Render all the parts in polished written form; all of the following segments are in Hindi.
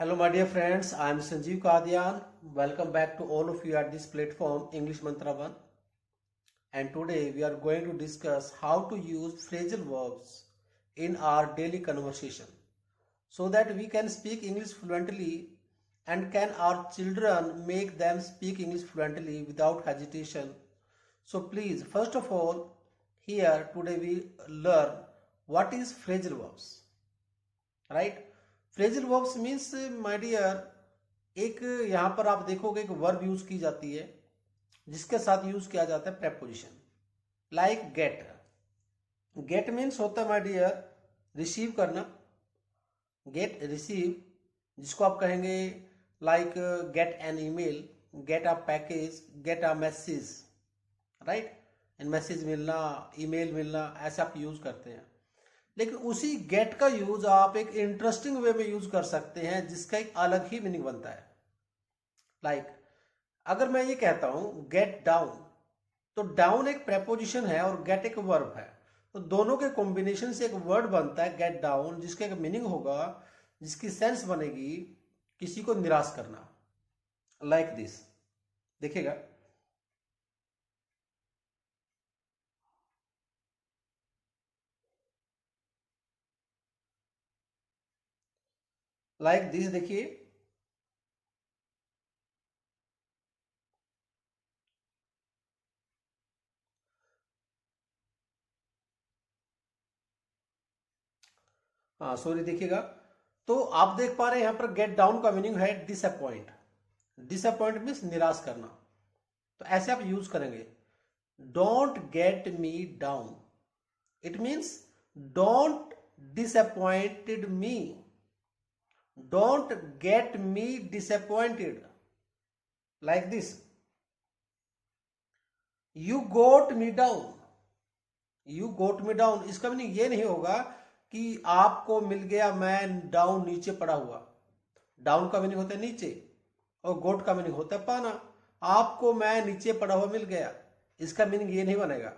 Hello, my dear friends. I am Sanjeev Kadian. Welcome back to all of you at this platform, English Mantra One. And today we are going to discuss how to use phrasal verbs in our daily conversation so that we can speak English fluently and can our children make them speak English fluently without hesitation. So please, first of all, here today we learn what is phrasal verbs, right? Phrasal verbs means my dear एक यहाँ पर आप देखोगे एक वर्ब यूज की जाती है जिसके साथ यूज किया जाता है preposition like get. Get means होता है माय डियर रिसीव करना। गेट रिसीव जिसको आप कहेंगे like get an email, get a package, get a message, right. An message मिलना, ईमेल मिलना, ऐसे आप यूज करते हैं। लेकिन उसी गेट का यूज आप एक इंटरेस्टिंग वे में यूज कर सकते हैं जिसका एक अलग ही मीनिंग बनता है। लाइक अगर मैं ये कहता हूं गेट डाउन, तो डाउन एक प्रेपोजिशन है और गेट एक वर्ब है, तो दोनों के कॉम्बिनेशन से एक वर्ड बनता है गेट डाउन, जिसका एक मीनिंग होगा, जिसकी सेंस बनेगी किसी को निराश करना। लाइक दिस, देखिएगा। लाइक दिस देखिए, हाँ सॉरी देखिएगा। तो आप देख पा रहे हैं यहाँ पर गेट डाउन का मीनिंग है डिसअपॉइंट। डिसअपॉइंट मीन्स निराश करना। तो ऐसे आप यूज करेंगे don't get me down. It means don't disappointed me, don't get me disappointed. Like this, you got me down. You got me down इसका मीनिंग ये नहीं होगा कि आपको मिल गया मैं डाउन, नीचे पड़ा हुआ। डाउन का मीनिंग होता है नीचे और गोट का मीनिंग होता है पाना। आपको मैं नीचे पड़ा हुआ मिल गया, इसका मीनिंग ये नहीं बनेगा।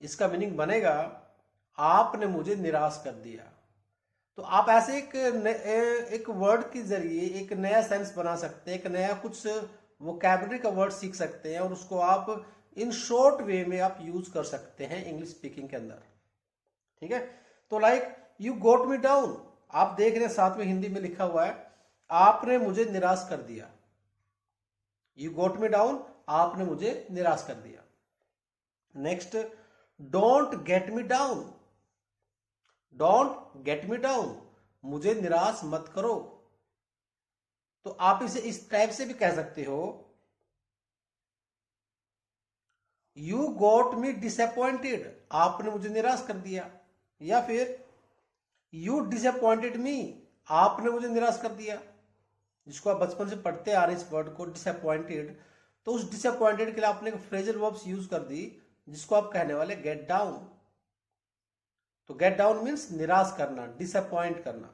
इसका मीनिंग बनेगा आपने मुझे निराश कर दिया। तो आप ऐसे एक वर्ड के जरिए एक नया सेंस बना सकते हैं, एक नया कुछ वोकैबुलरी का वर्ड सीख सकते हैं और उसको आप इन शॉर्ट वे में आप यूज कर सकते हैं इंग्लिश स्पीकिंग के अंदर। ठीक है, तो like you got me down, आप देख रहे हैं साथ में हिंदी में लिखा हुआ है आपने मुझे निराश कर दिया। यू गोट मी डाउन, आपने मुझे निराश कर दिया। Next, don't get me down. Don't get me down, मुझे निराश मत करो। तो आप इसे इस टाइप से भी कह सकते हो यू गोट मी डिसअपॉइंटेड, आपने मुझे निराश कर दिया। या फिर यू डिसअपॉइंटेड मी, आपने मुझे निराश कर दिया। जिसको आप बचपन से पढ़ते आ रहे इस वर्ड को डिसअपॉइंटेड, तो उस डिसअपॉइंटेड के लिए आपने फ्रेजल वर्ब्स यूज कर दी जिसको आप कहने वाले गेट डाउन। तो गेट डाउन मीन्स निराश करना, डिसअपॉइंट करना।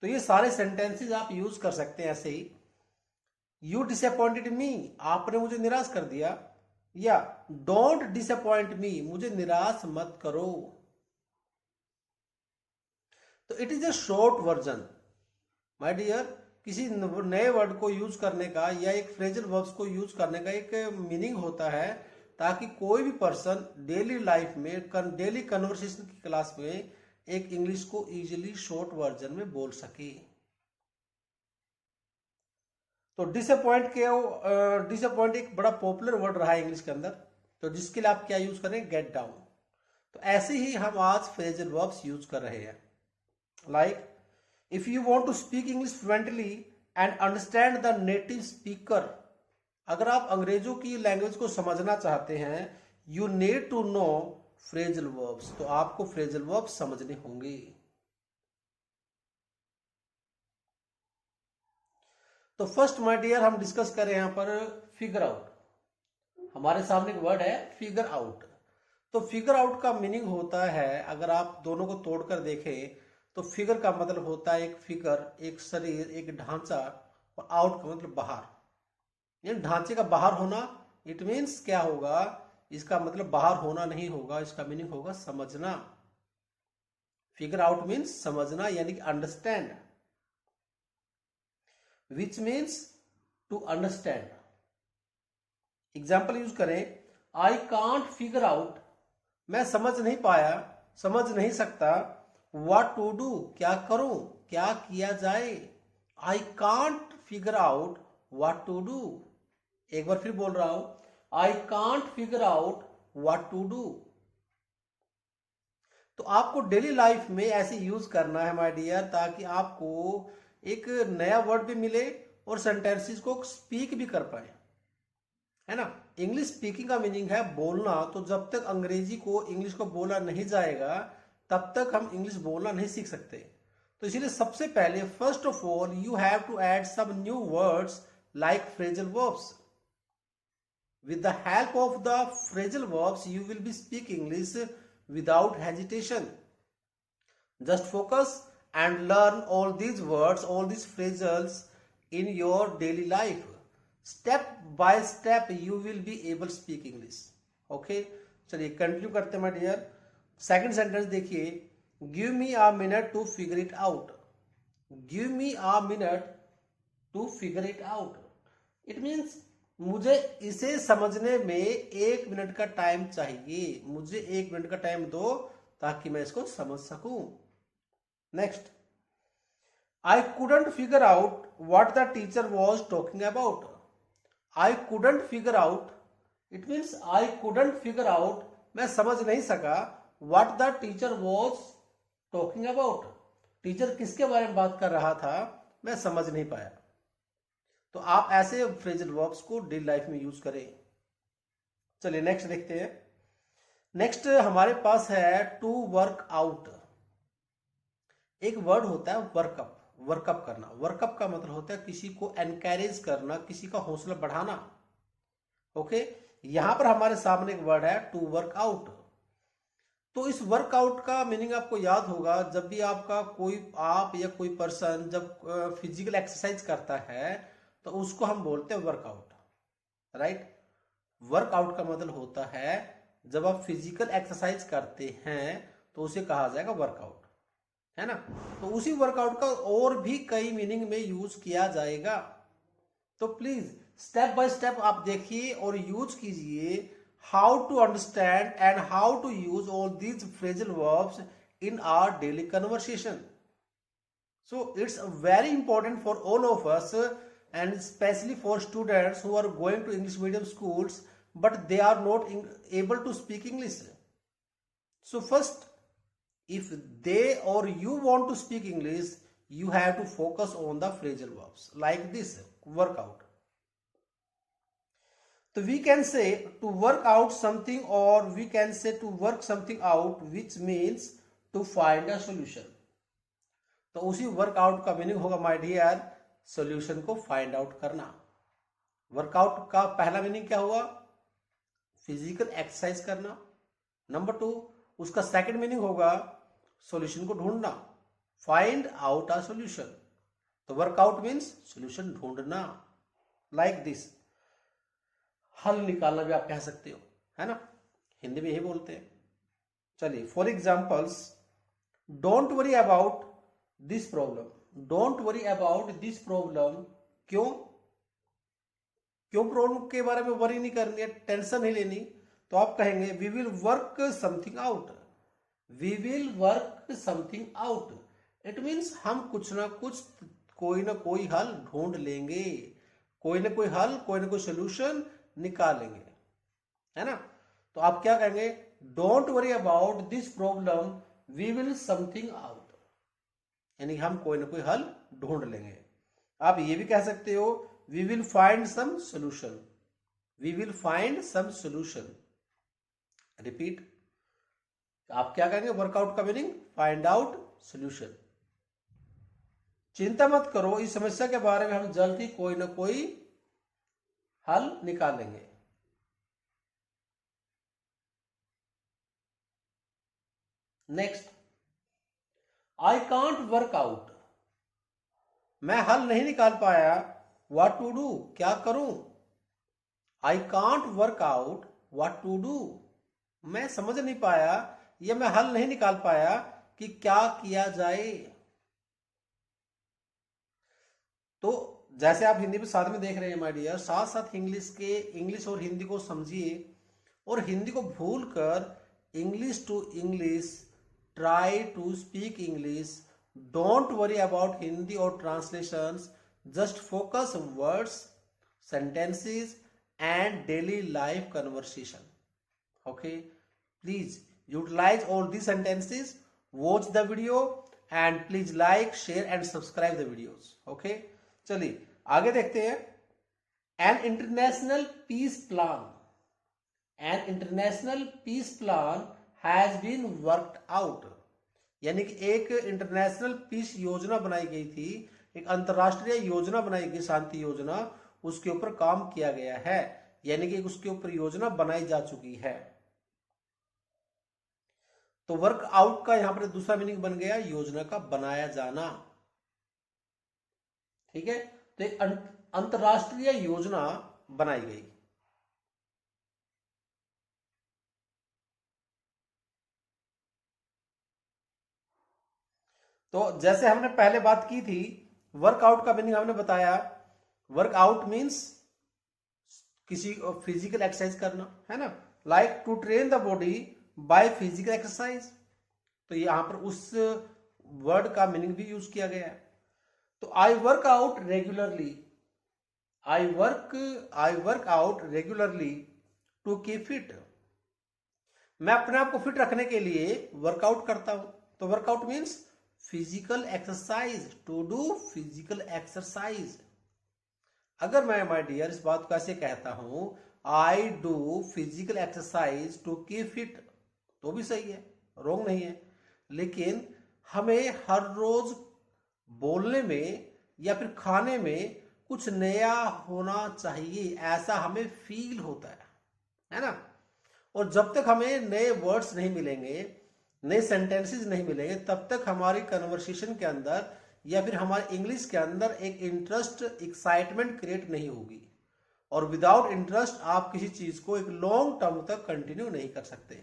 तो ये सारे सेंटेंसेस आप यूज कर सकते हैं ऐसे ही। यू डिसअपॉइंटेड मी, आपने मुझे निराश कर दिया। या डोंट डिसअपॉइंट मी, मुझे निराश मत करो। तो it is a short version my dear. किसी नए वर्ड को यूज करने का या एक फ्रेजल वर्ब्स को यूज करने का एक मीनिंग होता है ताकि कोई भी पर्सन डेली लाइफ में, डेली कन्वर्सेशन की क्लास में एक इंग्लिश को इजीली शॉर्ट वर्जन में बोल सके। तो डिसअपॉइंट एक बड़ा पॉपुलर वर्ड रहा है इंग्लिश के अंदर, तो जिसके लिए आप क्या यूज करें, गेट डाउन। तो ऐसे ही हम आज फ्रेजल वर्ब्स यूज कर रहे हैं। Like if you want to speak English fluently and understand the native speaker, अगर आप अंग्रेजों की लैंग्वेज को समझना चाहते हैं, you need to know phrasal verbs, तो आपको फ्रेजल वर्ब्स समझने होंगे। तो फर्स्ट माय डियर हम डिस्कस करें यहां पर फिगर आउट। हमारे सामने एक वर्ड है फिगर आउट। तो फिगर आउट का मीनिंग होता है, अगर आप दोनों को तोड़कर देखें तो फिगर का मतलब होता है एक फिगर, एक शरीर, एक ढांचा, और आउट का मतलब बाहर। यानी ढांचे का बाहर होना, इट मीन्स क्या होगा, इसका मतलब बाहर होना नहीं होगा, इसका मीनिंग होगा समझना। फिगर आउट मीन्स समझना यानी कि understand. Which means to understand. Example use करें, आई कांट फिगर आउट, मैं समझ नहीं पाया, समझ नहीं सकता, व्हाट टू डू, क्या करूं, क्या किया जाए। I can't figure out what to do. एक बार फिर बोल रहा हूं, I can't figure out what to do. तो आपको डेली लाइफ में ऐसे यूज करना है माय डियर, ताकि आपको एक नया वर्ड भी मिले और सेंटेंसेस को स्पीक भी कर पाए, है ना। इंग्लिश स्पीकिंग का मीनिंग है बोलना। तो जब तक अंग्रेजी को, इंग्लिश को बोला नहीं जाएगा, तब तक हम इंग्लिश बोलना नहीं सीख सकते। तो इसीलिए सबसे पहले first of all you have to add some new words like phrasal verbs. With the help of the phrasal verbs, you will be speak English without hesitation. Just focus and learn all these words, all these phrasals in your daily life. Step by step, you will be able to speak English. Okay? चलिए कंटिन्यू करते हैं माय डियर। सेकंड सेंटेंस देखिए, give me a minute to figure it out. Give me a minute to figure it out. It means मुझे इसे समझने में 1 मिनट का टाइम चाहिए, मुझे 1 मिनट का टाइम दो ताकि मैं इसको समझ सकूं। Next, I couldn't figure out what the teacher was talking about. I couldn't figure out, it means I couldn't figure out, मैं समझ नहीं सका, what the teacher was talking about, teacher किसके बारे में बात कर रहा था, मैं समझ नहीं पाया। तो आप ऐसे फ्रेजल वर्ब्स को डेली लाइफ में यूज करें। चलिए नेक्स्ट देखते हैं। नेक्स्ट हमारे पास है टू वर्क आउट। एक वर्ड होता है वर्कअप, वर्कअप करना। वर्कअप का मतलब होता है किसी को एनकरेज करना, किसी का हौसला बढ़ाना। ओके, यहां पर हमारे सामने एक वर्ड है टू वर्क आउट। तो इस वर्कआउट का मीनिंग आपको याद होगा, जब भी आपका कोई, आप या कोई पर्सन जब फिजिकल एक्सरसाइज करता है तो उसको हम बोलते हैं वर्कआउट, राइट। वर्कआउट का मतलब होता है जब आप फिजिकल एक्सरसाइज करते हैं तो उसे कहा जाएगा वर्कआउट, है ना। तो उसी वर्कआउट का और भी कई मीनिंग में यूज किया जाएगा। तो प्लीज स्टेप बाय स्टेप आप देखिए और यूज कीजिए, how to understand and how to use all these phrasal verbs in our daily conversation. So it's very important for all of us, and especially for students who are going to English medium schools but they are not able to speak English. So first, if they or you want to speak English, you have to focus on the phrasal verbs like this, workout. So we can say to work out something, or we can say to work something out, which means to find a solution. तो उसी वर्कआउट का मीनिंग होगा माय डियर सॉल्यूशन को फाइंड आउट करना। वर्कआउट का पहला मीनिंग क्या हुआ, फिजिकल एक्सरसाइज करना। नंबर 2, उसका सेकंड मीनिंग होगा सॉल्यूशन को ढूंढना, फाइंड आउट अ सॉल्यूशन। तो वर्कआउट मीन्स सॉल्यूशन ढूंढना, लाइक दिस, हल निकालना भी आप कह सकते हो, है ना, हिंदी में यही बोलते हैं। चलिए for examples, don't worry about this problem. Don't worry about this problem, क्यों, क्यों प्रॉब्लम के बारे में वरी नहीं करनी है, टेंशन नहीं लेनी। तो आप कहेंगे we will work something out. We will work something out, it means हम कुछ ना कुछ, कोई ना कोई हल ढूंढ लेंगे, कोई ना कोई हल, कोई ना कोई सोल्यूशन निकालेंगे, है ना। तो आप क्या कहेंगे, don't worry about this problem, we will something out, यानी हम कोई ना कोई हल ढूंढ लेंगे। आप ये भी कह सकते हो we will find some solution, we will find some solution. Repeat, आप क्या कहेंगे, वर्कआउट का मीनिंग फाइंड आउट सोल्यूशन। चिंता मत करो, इस समस्या के बारे में हम जल्द ही कोई ना कोई हल निकालेंगे। Next, I can't work out, मैं हल नहीं निकाल पाया, व्हाट टू डू, क्या करूं। I can't work out what to do, मैं समझ नहीं पाया या मैं हल नहीं निकाल पाया कि क्या किया जाए। तो जैसे आप हिंदी में साथ में देख रहे हैं माय डियर, साथ साथ इंग्लिश और हिंदी को समझिए और हिंदी को भूल कर English to English try to speak English. Don't worry about Hindi और translations, just focus words, sentences and daily life conversation. Okay, please utilize all these sentences, watch the video and please like, share and subscribe the videos. Okay, चलिए आगे देखते हैं। an international peace plan an international peace plan has been worked out, यानी कि एक इंटरनेशनल पीस योजना बनाई गई थी, एक अंतरराष्ट्रीय योजना बनाई गई, शांति योजना, उसके ऊपर काम किया गया है, यानी कि उसके ऊपर योजना बनाई जा चुकी है। तो वर्कआउट का यहां पर दूसरा मीनिंग बन गया योजना का बनाया जाना। ठीक है, तो एक अंतरराष्ट्रीय योजना बनाई गई। तो जैसे हमने पहले बात की थी, वर्कआउट का मीनिंग हमने बताया, वर्कआउट मीन्स किसी फिजिकल एक्सरसाइज करना, है ना, like to train the body by physical exercise. तो यहां पर उस वर्ड का मीनिंग भी यूज किया गया है। तो I work out regularly, I work out regularly to keep fit. मैं अपने आप को फिट रखने के लिए वर्कआउट करता हूं। तो workout means physical exercise, to do physical exercise. अगर मैं माय डियर इस बात को ऐसे कहता हूं, I do physical exercise to keep fit, तो भी सही है, रॉन्ग नहीं है। लेकिन हमें हर रोज बोलने में या फिर खाने में कुछ नया होना चाहिए, ऐसा हमें फील होता है ना। और जब तक हमें नए वर्ड्स नहीं मिलेंगे, नए सेंटेंसेस नहीं मिलेंगे, तब तक हमारी कन्वर्सेशन के अंदर या फिर हमारे इंग्लिश के अंदर एक इंटरेस्ट, एक्साइटमेंट क्रिएट नहीं होगी। और विदाउट इंटरेस्ट आप किसी चीज को एक लॉन्ग टर्म तक कंटिन्यू नहीं कर सकते।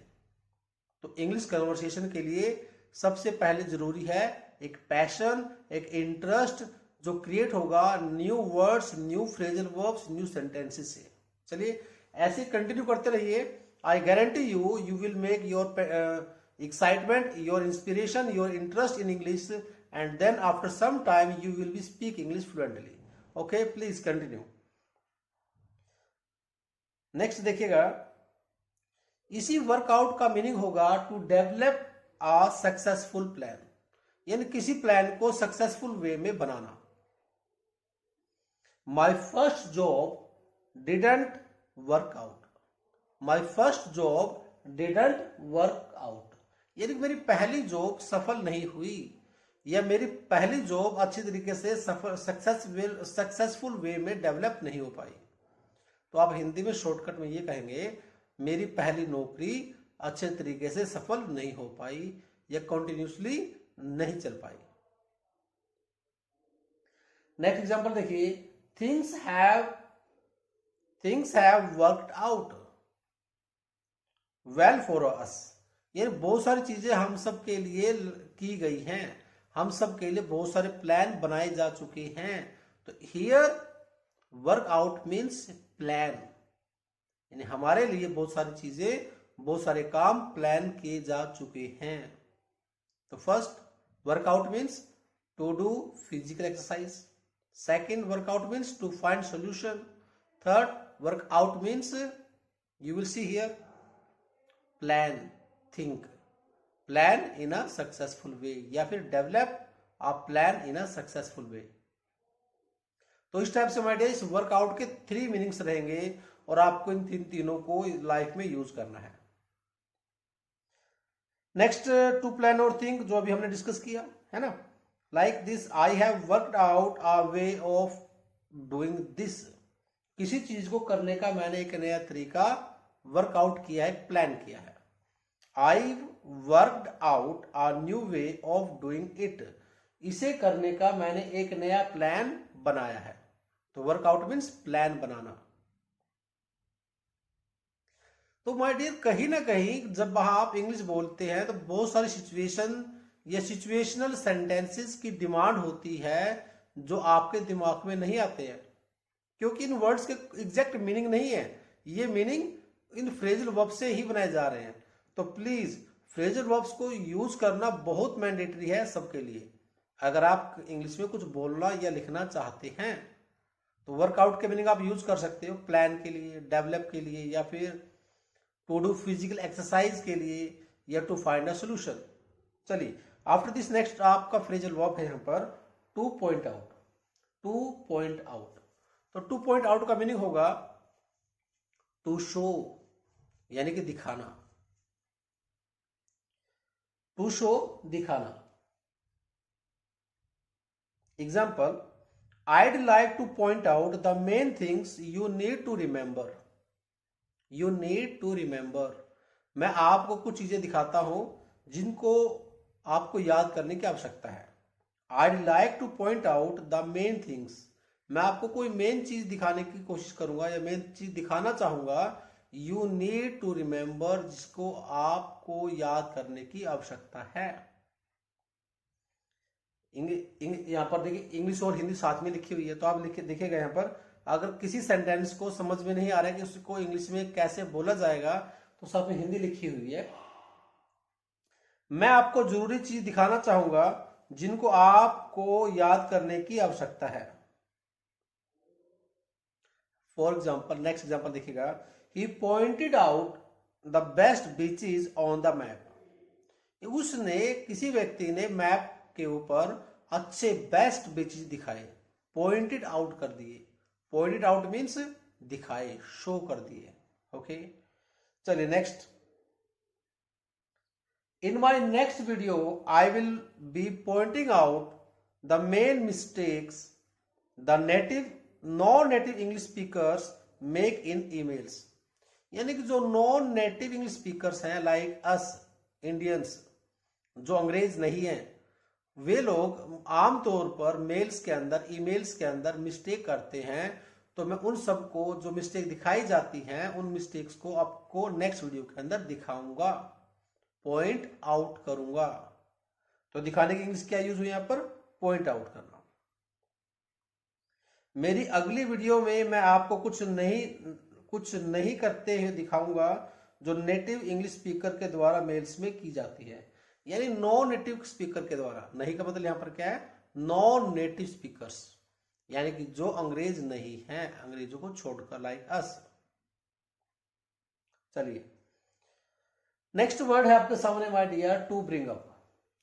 तो इंग्लिश कन्वर्सेशन के लिए सबसे पहले जरूरी है एक पैशन, एक इंटरेस्ट जो क्रिएट होगा new words, new phrasal verbs, new sentences से। चलिए ऐसे कंटिन्यू करते रहिए। I guarantee you will make your excitement, your inspiration, your interest in English, and then after some time you will be speak English fluently. Okay, please continue. Next देखिएगा, इसी वर्कआउट का मीनिंग होगा to develop a successful plan, यानी किसी प्लान को सक्सेसफुल वे में बनाना। My first job didn't work out, my first job didn't work out, यानी मेरी पहली जॉब सफल नहीं हुई या मेरी पहली जॉब अच्छी तरीके से सक्सेसफुल वे में डेवलप नहीं हो पाई। तो आप हिंदी में शॉर्टकट में ये कहेंगे, मेरी पहली नौकरी अच्छे तरीके से सफल नहीं हो पाई या कंटिन्यूसली नहीं चल पाई। नेक्स्ट एग्जांपल देखिए, things have worked out well for us, ये बहुत सारी चीजें हम सब के लिए की गई हैं, हम सब के लिए बहुत सारे प्लान बनाए जा चुके हैं। तो हियर वर्कआउट मीन्स प्लान, यानी हमारे लिए बहुत सारी चीजें, बहुत सारे काम प्लान किए जा चुके हैं। तो first workout means to do physical exercise, second workout means to find solution, third workout means you will see here plan, think, plan in a successful way, या फिर develop a plan in a successful way. तो इस टाइप से माय डियर इस वर्कआउट के 3 मीनिंग्स रहेंगे और आपको इन तीनों को लाइफ में यूज करना है। नेक्स्ट टू प्लान और थिंक, जो अभी हमने डिस्कस किया है ना, like this, I have worked out a way of doing this, किसी चीज को करने का मैंने एक नया तरीका वर्कआउट किया है, प्लान किया है। I worked out a new way of doing it, इसे करने का मैंने एक नया प्लान बनाया है। तो वर्कआउट मीन्स प्लान बनाना। तो माय डियर कहीं ना कहीं जब आप इंग्लिश बोलते हैं तो बहुत सारी सिचुएशन या सिचुएशनल सेंटेंसेस की डिमांड होती है जो आपके दिमाग में नहीं आते हैं, क्योंकि इन वर्ड्स के एग्जैक्ट मीनिंग नहीं है, ये मीनिंग इन फ्रेजल वर्ब से ही बनाए जा रहे हैं। तो प्लीज फ्रेजल वर्ब्स को यूज करना बहुत मैंडेटरी है सबके लिए। अगर आप इंग्लिश में कुछ बोलना या लिखना चाहते हैं तो वर्कआउट के मीनिंग आप यूज कर सकते हो, प्लान के लिए, डेवलप के लिए, या फिर टू डू फिजिकल एक्सरसाइज के लिए, या टू फाइंड अ सोल्यूशन। चलिए आफ्टर दिस नेक्स्ट आपका फ्रेजल वर्ब है यहाँ पर two point out. Two point out, तो टू पॉइंट आउट का मीनिंग होगा टू शो, यानी कि दिखाना। टू शो, दिखाना। Example, I'd like to point out the main things you need to remember. You need to remember. मैं आपको कुछ चीजें दिखाता हूं जिनको आपको याद करने की आवश्यकता है। I'd like to point out the main things. मैं आपको कोई मेन चीज दिखाने की कोशिश करूंगा या मेन चीज दिखाना चाहूंगा। You need to remember, जिसको आपको याद करने की आवश्यकता है। यहाँ पर देखिए इंग्लिश और हिंदी साथ में लिखी हुई है, तो आप देखिएगा यहाँ पर अगर किसी सेंटेंस को समझ में नहीं आ रहा है कि उसको इंग्लिश में कैसे बोला जाएगा, तो साथ में हिंदी लिखी हुई है। मैं आपको जरूरी चीज दिखाना चाहूंगा जिनको आपको याद करने की आवश्यकता है। फॉर एग्जाम्पल, नेक्स्ट एग्जाम्पल देखिएगा, he pointed out the best beaches on the map. उसने, किसी व्यक्ति ने मैप के ऊपर अच्छे बेस्ट बीचेस दिखाए, पॉइंटेड आउट कर दिए। पॉइंटेड आउट मीन्स दिखाए, शो कर दिए। ओके, चलिए next. In my next video I will be pointing out the main mistakes the non native English speakers make in emails. यानी कि जो नॉन नेटिव इंग्लिश स्पीकर्स हैं, लाइक अस इंडियंस, जो अंग्रेज नहीं है, वे लोग आमतौर पर मेल्स के अंदर, ईमेल्स के अंदर मिस्टेक करते हैं। तो मैं उन सबको जो मिस्टेक दिखाई जाती हैं, उन मिस्टेक्स को आपको नेक्स्ट वीडियो के अंदर दिखाऊंगा, पॉइंट आउट करूंगा। तो दिखाने की इंग्लिश क्या यूज हुई यहां पर? पॉइंट आउट करना। मेरी अगली वीडियो में मैं आपको कुछ नहीं करते हुए दिखाऊंगा जो नेटिव इंग्लिश स्पीकर के द्वारा मेल्स में की जाती है। यानी नॉन नेटिव स्पीकर के द्वारा, नहीं का मतलब यहां पर क्या है? नॉन नेटिव स्पीकर्स, यानी कि जो अंग्रेज नहीं हैं, अंग्रेजों को छोड़कर, लाइक अस। चलिए नेक्स्ट वर्ड है आपके सामने my dear, to bring up,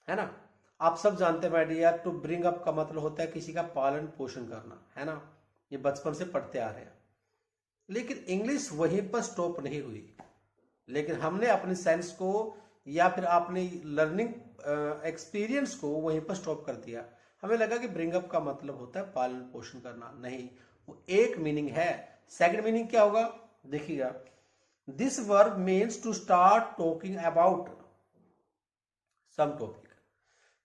है ना। आप सब जानते हैं my dear, to bring up का मतलब होता है किसी का पालन पोषण करना, है ना। ये बचपन से पढ़ते आ रहे हैं। लेकिन इंग्लिश वहीं पर स्टॉप नहीं हुई, लेकिन हमने अपने सेंस को या फिर आपने लर्निंग एक्सपीरियंस को वहीं पर स्टॉप कर दिया। हमें लगा कि ब्रिंग अप का मतलब होता है पालन पोषण करना। नहीं, वो एक मीनिंग है। सेकंड मीनिंग क्या होगा देखिएगा, this verb means to start talking about some topic.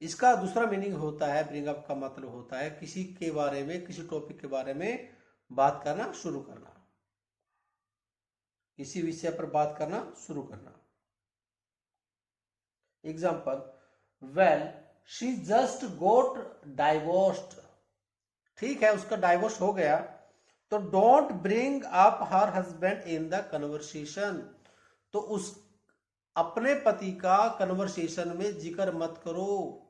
इसका दूसरा मीनिंग होता है, ब्रिंग अप का मतलब होता है किसी के बारे में, किसी टॉपिक के बारे में बात करना शुरू करना, किसी विषय पर बात करना शुरू करना। Example, well she just got divorced. ठीक है, उसका डाइवोर्स हो गया, तो don't bring up her husband in the conversation. तो उस अपने पति का कन्वर्सेशन में जिक्र मत करो,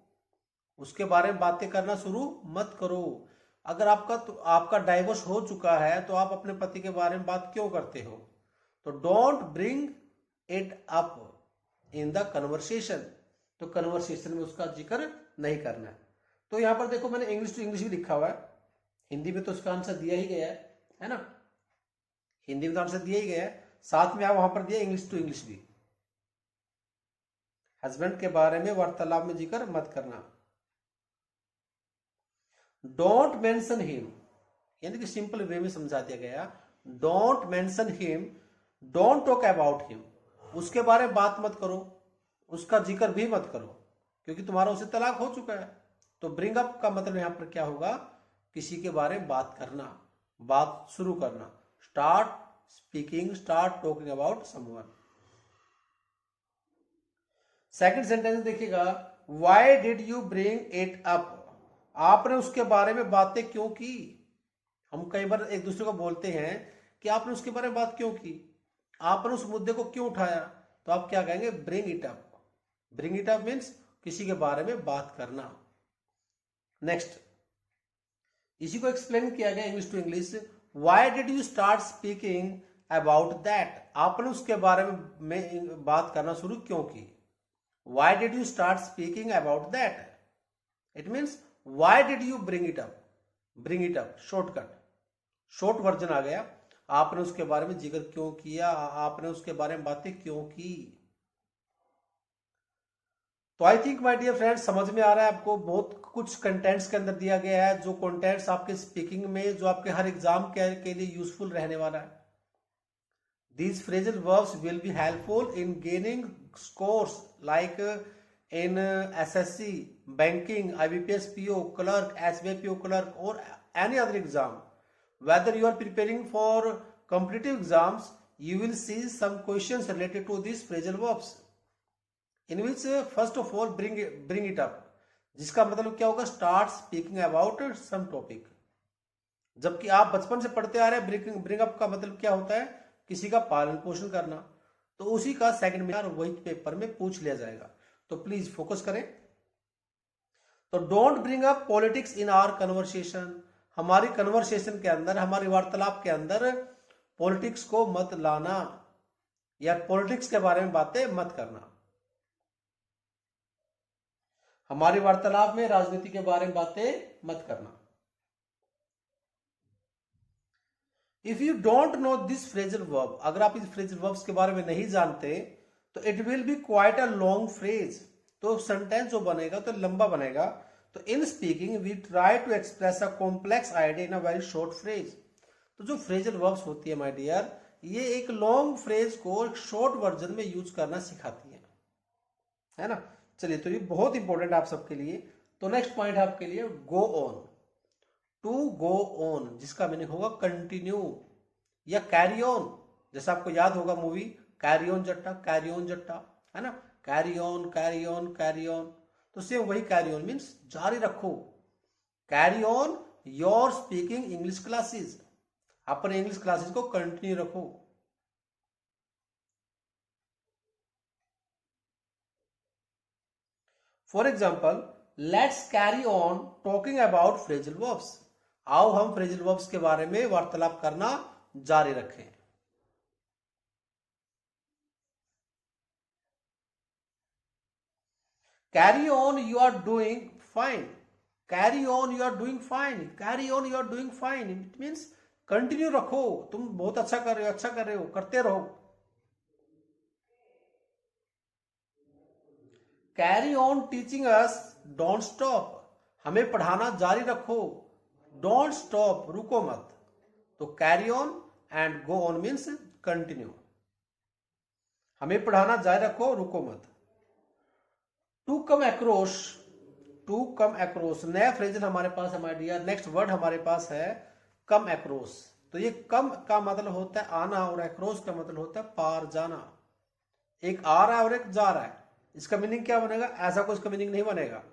उसके बारे में बातें करना शुरू मत करो। अगर आपका डाइवोर्स हो चुका है तो आप अपने पति के बारे में बात क्यों करते हो? तो don't bring it up in the conversation. तो कन्वर्सेशन में उसका जिक्र नहीं करना है। तो यहां पर देखो मैंने इंग्लिश टू इंग्लिश भी लिखा हुआ है, हिंदी में तो उसका आंसर दिया ही गया है ना। हिंदी में तो आंसर दिया ही गया है, साथ में आप वहां पर दिया इंग्लिश टू इंग्लिश भी। हस्बैंड के बारे में वार्तालाप में जिक्र मत करना। डोंट मेंशन हिम, यानी कि सिंपल वे में समझा दिया गया, don't mention him, don't talk about him. उसके बारे में बात मत करो, उसका जिक्र भी मत करो, क्योंकि तुम्हारा उसे तलाक हो चुका है। तो ब्रिंग अप का मतलब यहां पर क्या होगा? किसी के बारे में बात करना, बात शुरू करना, start speaking, start talking about someone. Second sentence देखिएगा, why did you bring it up? आपने उसके बारे में बातें क्यों की। हम कई बार एक दूसरे को बोलते हैं कि आपने उसके बारे में बात क्यों की, आपने उस मुद्दे को क्यों उठाया, तो आप क्या कहेंगे, bring it up. Bring it up means किसी के बारे में बात करना। नेक्स्ट, इसी को एक्सप्लेन किया गया English to English. Why did you start speaking about that, आपने उसके बारे में बात करना शुरू क्यों की। Why did you start speaking about that, it means why did you bring it up. Bring it up shortcut, short version आ गया, आपने उसके बारे में जिक्र क्यों किया, आपने उसके बारे में बातें क्यों की। तो I think my dear friends समझ में आ रहा है आपको, बहुत कुछ कंटेंट्स के अंदर दिया गया है, जो कंटेंट्स आपके स्पीकिंग में, जो आपके हर एग्जाम के लिए यूजफुल रहने वाला है। These phrasal verbs will be helpful in gaining scores like in SSC, banking, IBPS PO, clerk, SBI PO clerk or any other exam. Whether you are preparing for competitive exams, you will see some questions related to these phrasal verbs. In which first of all bring it up, जिसका मतलब क्या होगा, start speaking about some topic. जबकि आप बचपन से पढ़ते आ रहे हैं, ब्रिंग अप का मतलब क्या होता है, किसी का पालन पोषण करना। तो उसी का सेकंड में वही पेपर में पूछ लिया जाएगा, तो प्लीज फोकस करें। तो don't bring up politics in our conversation, हमारी कन्वर्सेशन के अंदर, हमारी वार्तालाप के अंदर पॉलिटिक्स को मत लाना, या पॉलिटिक्स के बारे में बातें मत करना। हमारी वार्तालाप में राजनीति के बारे में बातें मत करना। If you don't know this phrasal verb, अगर आप इस फ्रेजल वर्ब्स के बारे में नहीं जानते तो it will be quite a long phrase, तो सेंटेंस जो बनेगा तो लंबा बनेगा। तो in speaking we try to express a complex idea in a very short phrase. तो जो फ्रेजल वर्ब्स होती है माय डियर, ये एक लॉन्ग फ्रेज को एक शॉर्ट वर्जन में यूज करना सिखाती है ना। चलिए, तो ये बहुत इंपॉर्टेंट आप सबके लिए। तो नेक्स्ट पॉइंट है आपके लिए go on. To go on जिसका मीनिंग होगा कंटिन्यू या कैरी ऑन। जैसा आपको याद होगा movie carry on Jatta, carry on Jatta, है ना, carry on carry on carry on. तो सेम वही कैरी ऑन मीन्स जारी रखो। Carry on your speaking English classes, अपने इंग्लिश क्लासेस को कंटिन्यू रखो। For example, let's carry on talking about phrasal verbs, आओ हम फ्रेजल वर्ब्स के बारे में वार्तालाप करना जारी रखें। Carry on you are doing fine, carry on you are doing fine, carry on you are doing fine, it means continue रखो, तुम बहुत अच्छा कर रहे हो, अच्छा कर रहे हो, करते रहो। Carry on teaching us, don't stop, हमें पढ़ाना जारी रखो, डोंट स्टॉप, रुको मत। तो carry on and go on means continue, हमें पढ़ाना जारी रखो, रुको मत। To come across, to come across नया फ्रेजल हमारे पास है माय डियर। नेक्स्ट वर्ड हमारे पास है कम अक्रॉस। तो ये कम का मतलब होता है आना और अक्रॉस का मतलब होता है पार जाना। एक आ रहा है और एक जा रहा है, इसका मीनिंग क्या बनेगा, ऐसा कोई इसका मीनिंग नहीं बनेगा।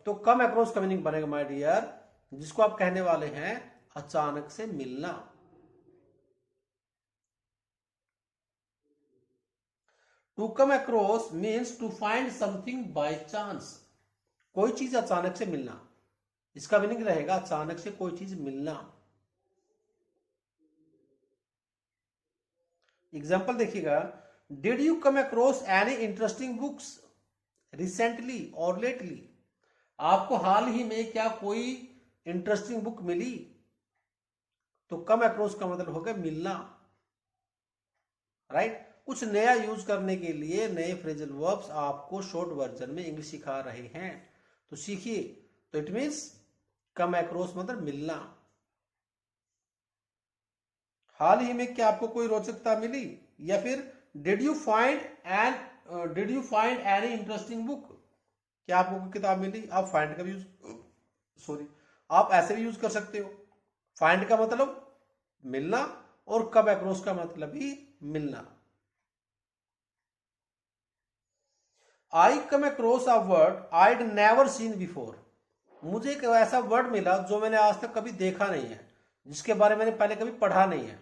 तो कम अक्रॉस का मीनिंग बनेगा माय डियर, जिसको आप कहने वाले हैं अचानक से मिलना। To come across means to find something by chance, कोई चीज अचानक से मिलना, इसका मीनिंग रहेगा अचानक से कोई चीज मिलना। एग्जाम्पल देखिएगा, did you come across any interesting books recently और लेटली, आपको हाल ही में क्या कोई इंटरेस्टिंग बुक मिली। तो कम अक्रॉस का मतलब हो गया मिलना, राइट। कुछ नया यूज करने के लिए नए फ्रेजल वर्ब्स आपको शॉर्ट वर्जन में इंग्लिश सिखा रहे हैं, तो सीखिए। तो इट मीन्स कम अक्रॉस मतलब मिलना। हाल ही में क्या आपको कोई रोचकता मिली, या फिर did you find any interesting book, क्या आपको कोई किताब मिली। आप फाइंड का भी यूज आप ऐसे भी यूज कर सकते हो। फाइंड का मतलब मिलना और कम अक्रॉस का मतलब भी मिलना। I come across a word I'd never seen before, मुझे एक ऐसा वर्ड मिला जो मैंने आज तक कभी देखा नहीं है, जिसके बारे में मैंने पहले कभी पढ़ा नहीं है।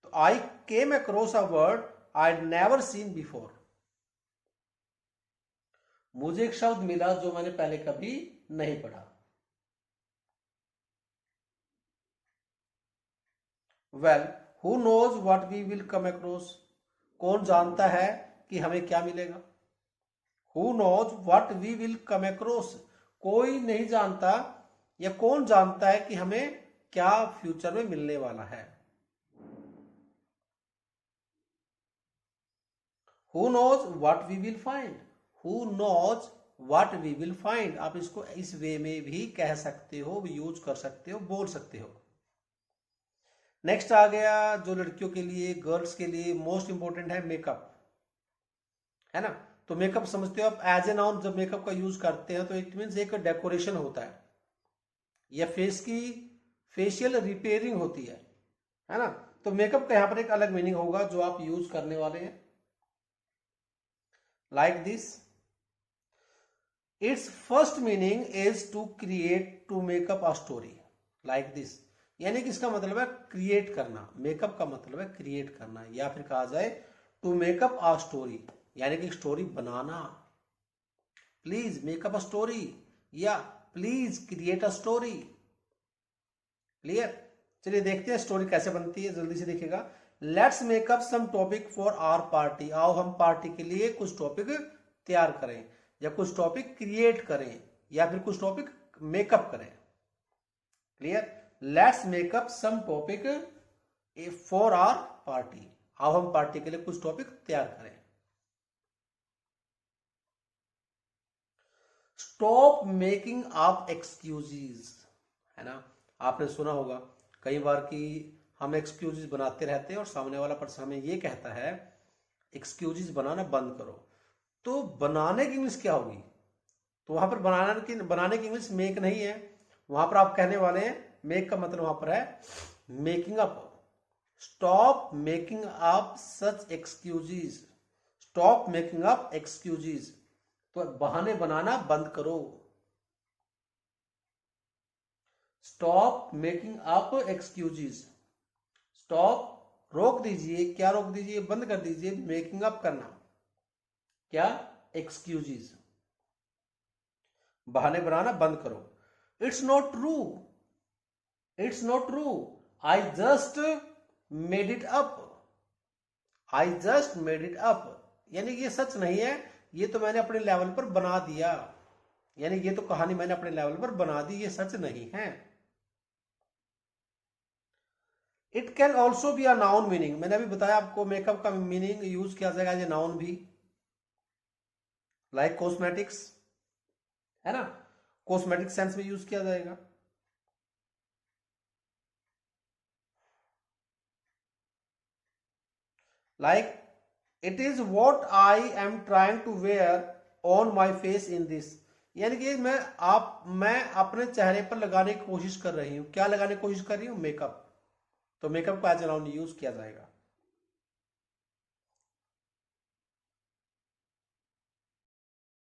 तो I came across a word I never seen before. मुझे एक शब्द मिला जो मैंने पहले कभी नहीं पढ़ा। Well who knows what we will come across. कौन जानता है कि हमें क्या मिलेगा। Who knows what we will come across. कोई नहीं जानता या कौन जानता है कि हमें क्या फ्यूचर में मिलने वाला है। Who knows what we will find. Who knows what we will find. आप इसको इस वे में भी कह सकते हो, यूज कर सकते हो, बोल सकते हो। नेक्स्ट आ गया जो लड़कियों के लिए, गर्ल्स के लिए मोस्ट इंपॉर्टेंट है मेकअप, है ना। तो मेकअप समझते हो आप, एज ए नाउन जब मेकअप का यूज करते हैं तो इट मीन्स एक डेकोरेशन होता है या फेस की फेशियल रिपेयरिंग होती है ना। तो मेकअप का यहां पर एक अलग मीनिंग होगा जो आप यूज करने वाले हैं, like this. Its first meaning is to create, to make up a story, like this. यानी कि इसका मतलब है क्रिएट करना। मेकअप का मतलब है क्रिएट करना, या फिर कहा जाए टू मेकअप अ स्टोरी, यानी कि स्टोरी बनाना। प्लीज मेकअप अ स्टोरी या please create a story. Clear. चलिए देखते हैं स्टोरी कैसे बनती है, जल्दी से देखिएगा। Let's make up some topic for our party. आओ हम पार्टी के लिए कुछ टॉपिक तैयार करें, या कुछ टॉपिक क्रिएट करें, या फिर कुछ टॉपिक मेकअप करें। Clear. Let's make up some topic for our party. आओ हम पार्टी के लिए कुछ टॉपिक तैयार करें। स्टॉप मेकिंग अप एक्सक्यूजेज, है ना। आपने सुना होगा कई बार कि हम एक्सक्यूजेज बनाते रहते हैं और सामने वाला पर्सन हमें ये कहता है एक्सक्यूजेज बनाना बंद करो। तो बनाने की इंग्लिश क्या होगी। तो वहां पर बनाने की इंग्लिश मेक नहीं है। वहां पर आप कहने वाले हैं, मेक का मतलब वहां पर है making up. Stop making up such excuses. Stop making up excuses. तो बहाने बनाना बंद करो। Stop making up excuses. Stop रोक दीजिए, क्या रोक दीजिए, बंद कर दीजिए मेकिंग अप करना, क्या, एक्सक्यूजेज। बहाने बनाना बंद करो। It's not true. It's not true. I just made it up. I just made it up, यानी ये सच नहीं है, ये तो मैंने अपने लेवल पर बना दिया। यानी ये तो कहानी मैंने अपने लेवल पर बना दी, ये सच नहीं है। It can also be a noun meaning. मैंने अभी बताया आपको मेकअप का मीनिंग यूज किया जाएगा एज ए नाउन भी, लाइक कॉस्मेटिक्स, है ना। कॉस्मेटिक सेंस में यूज किया जाएगा। Like it is what I am trying to wear on my face in this. यानी कि मैं अपने चेहरे पर लगाने की कोशिश कर रही हूं। क्या लगाने की कोशिश कर रही हूं, मेकअप। तो मेकअप को एज ए नाउन यूज किया जाएगा।